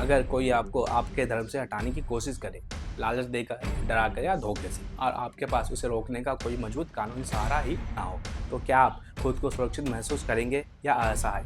अगर कोई आपको आपके धर्म से हटाने की कोशिश करे, लालच देकर, डराकर या धोखे से, और आपके पास उसे रोकने का कोई मजबूत कानूनी सहारा ही ना हो, तो क्या आप खुद को सुरक्षित महसूस करेंगे या असहाय?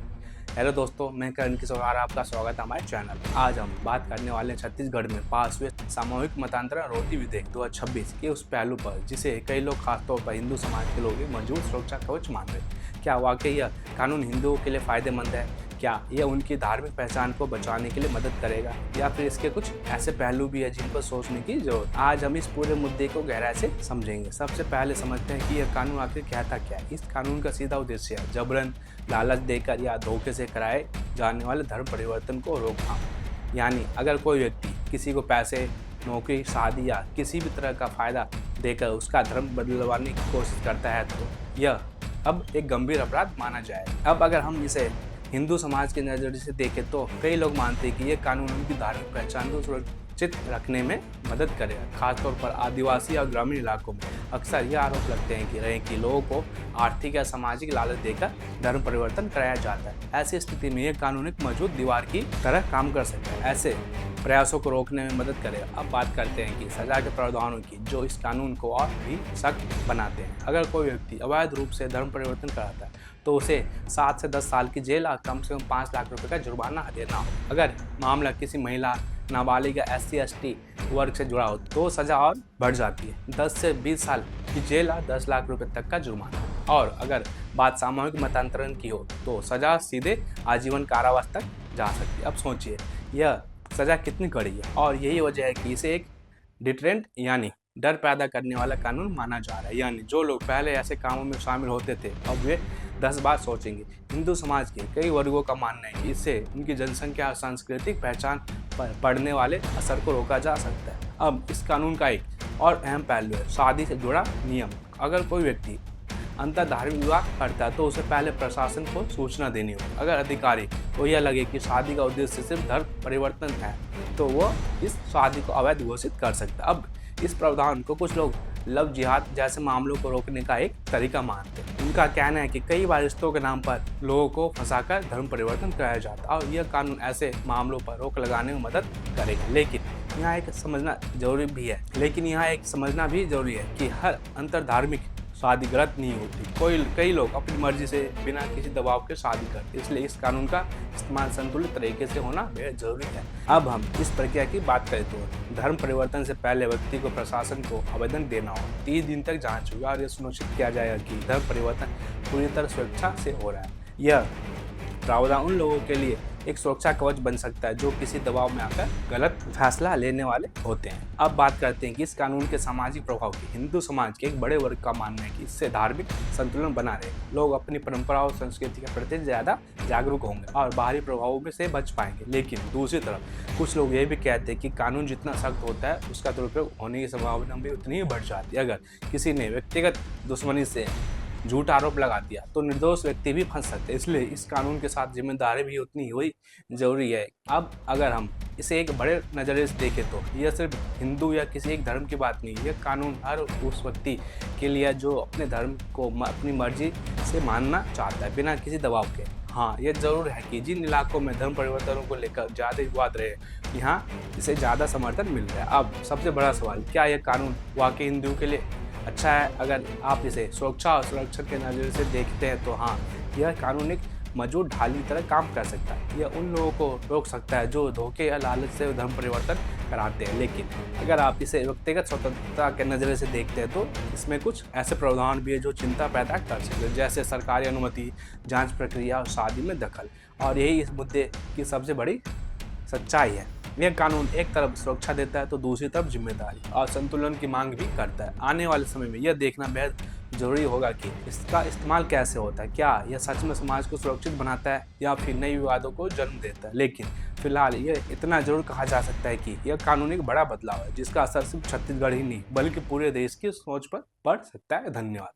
हेलो दोस्तों, मैं करण किशोर, आपका स्वागत है हमारे चैनल। आज हम बात करने वाले हैं छत्तीसगढ़ में पास हुए सामूहिक मतांतरण रोधी विधेयक 2026 के उस पहलू पर जिसे कई लोग, खासतौर पर हिंदू समाज के लोग, एक मजबूत सुरक्षा कवच मान रहे हैं। क्या वाकई यह कानून हिंदुओं के लिए फायदेमंद है? क्या यह उनकी धार्मिक पहचान को बचाने के लिए मदद करेगा, या फिर इसके कुछ ऐसे पहलू भी है जिन पर सोचने की जरूरत? आज हम इस पूरे मुद्दे को गहराई से समझेंगे। सबसे पहले समझते हैं कि यह कानून आखिर कहता क्या है। इस कानून का सीधा उद्देश्य है जबरन, लालच देकर या धोखे से कराए जाने वाले धर्म परिवर्तन को रोकथाम। यानी अगर कोई व्यक्ति किसी को पैसे, नौकरी, शादी या किसी भी तरह का फायदा देकर उसका धर्म बदलवाने की कोशिश करता है, तो यह अब एक गंभीर अपराध माना जाएगा। अब अगर हम इसे हिंदू समाज के नज़रिए से देखें तो कई लोग मानते हैं कि यह कानून उनकी धार्मिक पहचान को सुरक्षित रखने में मदद करेगा। खासतौर पर आदिवासी और ग्रामीण इलाकों में अक्सर यह आरोप लगते हैं कि लोगों को आर्थिक या सामाजिक लालच देकर धर्म परिवर्तन कराया जाता है। ऐसी स्थिति में यह कानून एक मजबूत दीवार की तरह काम कर सकता है, ऐसे प्रयासों को रोकने में मदद करेगा। अब बात करते हैं कि सजा के प्रावधानों की, जो इस कानून को और भी सख्त बनाते हैं। अगर कोई व्यक्ति अवैध रूप से धर्म परिवर्तन कराता है तो उसे 7 से 10 साल की जेल और कम से कम 5 लाख रुपए का जुर्माना देना हो। अगर मामला किसी महिला, नाबालिग या SC/ST वर्ग से जुड़ा हो तो सजा और बढ़ जाती है, 10 से 20 साल की जेल और 10 लाख रुपए तक का जुर्माना। और अगर बात सामूहिक मतांतरण की हो तो सजा सीधे आजीवन कारावास तक जा सकती है। अब सोचिए, यह सजा कितनी कड़ी है, और यही वजह है कि इसे एक डिटरेंट यानी डर पैदा करने वाला कानून माना जा रहा है। यानी जो लोग पहले ऐसे कामों में शामिल होते थे, अब वे 10 बार सोचेंगे। हिंदू समाज के कई वर्गों का मानना है कि इससे उनकी जनसंख्या और सांस्कृतिक पहचान पर पड़ने वाले असर को रोका जा सकता है। अब इस कानून का एक और अहम पहलू है शादी से जुड़ा नियम। अगर कोई व्यक्ति अंतर धार्मिक विवाह करता है तो उसे पहले प्रशासन को सूचना देनी होगी। अगर अधिकारी को यह लगे कि शादी का उद्देश्य सिर्फ धर्म परिवर्तन है, तो वह इस शादी को अवैध घोषित कर सकता है। अब इस प्रावधान को कुछ लोग लव जिहाद जैसे मामलों को रोकने का एक तरीका मानते हैं। उनका कहना है कि कई बार रिश्तों के नाम पर लोगों को फंसाकर धर्म परिवर्तन कराया जाता है, और यह कानून ऐसे मामलों पर रोक लगाने में मदद करेगा। लेकिन यहाँ एक समझना भी जरूरी है कि हर अंतर धार्मिक शादी गलत नहीं होती। कई लोग अपनी मर्जी से बिना किसी दबाव के शादी करते, इसलिए इस कानून का इस्तेमाल संतुलित तरीके से होना बेहद जरूरी है। अब हम इस प्रक्रिया की बात करें तो धर्म परिवर्तन से पहले व्यक्ति को प्रशासन को आवेदन देना हो, 30 दिन तक जांच होगी और यह सुनिश्चित किया जाएगा कि धर्म परिवर्तन पूरी तरह सुरक्षा से हो रहा है। यह प्रावधान उन लोगों के लिए एक सुरक्षा कवच बन सकता है जो किसी दबाव में आकर गलत फैसला लेने वाले होते हैं। अब बात करते हैं कि इस कानून के सामाजिक प्रभाव की। हिंदू समाज के एक बड़े वर्ग का मानना है कि इससे धार्मिक संतुलन बना रहे, लोग अपनी परंपराओं और संस्कृति के प्रति ज़्यादा जागरूक होंगे और बाहरी प्रभावों में से बच पाएंगे। लेकिन दूसरी तरफ कुछ लोग ये भी कहते हैं कि कानून जितना सख्त होता है उसका दुरुपयोग होने की संभावना भी उतनी ही बढ़ जाती है। अगर किसी ने व्यक्तिगत दुश्मनी से झूठा आरोप लगा दिया तो निर्दोष व्यक्ति भी फंस सकते हैं, इसलिए इस कानून के साथ जिम्मेदारी भी उतनी ही जरूरी है। अब अगर हम इसे एक बड़े नज़रिए से देखें तो यह सिर्फ हिंदू या किसी एक धर्म की बात नहीं, यह कानून हर उस व्यक्ति के लिए जो अपने धर्म को अपनी मर्जी से मानना चाहता है बिना किसी दबाव के। हाँ, यह जरूर है कि जिन इलाकों में धर्म परिवर्तनों को लेकर ज़्यादा विवाद रहे, यहाँ इसे ज़्यादा समर्थन मिल रहा है। अब सबसे बड़ा सवाल, क्या यह कानून वाकई हिंदुओं के लिए अच्छा है? अगर आप इसे सुरक्षा और सुरक्षण के नज़रिए से देखते हैं तो हाँ, यह कानून एक मजबूत ढाल की तरह काम कर सकता है। यह उन लोगों को रोक सकता है जो धोखे या लालच से धर्म परिवर्तन कराते हैं। लेकिन अगर आप इसे व्यक्तिगत स्वतंत्रता के नज़रिए से देखते हैं तो इसमें कुछ ऐसे प्रावधान भी है जो चिंता पैदा कर सकते हैं, जैसे सरकारी अनुमति, जांच प्रक्रिया और शादी में दखल। और यही इस मुद्दे की सबसे बड़ी सच्चाई है। यह कानून एक तरफ सुरक्षा देता है तो दूसरी तरफ जिम्मेदारी और संतुलन की मांग भी करता है। आने वाले समय में यह देखना बेहद जरूरी होगा कि इसका इस्तेमाल कैसे होता है। क्या यह सच में समाज को सुरक्षित बनाता है या फिर नए विवादों को जन्म देता है? लेकिन फिलहाल यह इतना जरूर कहा जा सकता है कि यह कानून एक बड़ा बदलाव है जिसका असर सिर्फ छत्तीसगढ़ ही नहीं बल्कि पूरे देश की सोच पर पड़ सकता है। धन्यवाद।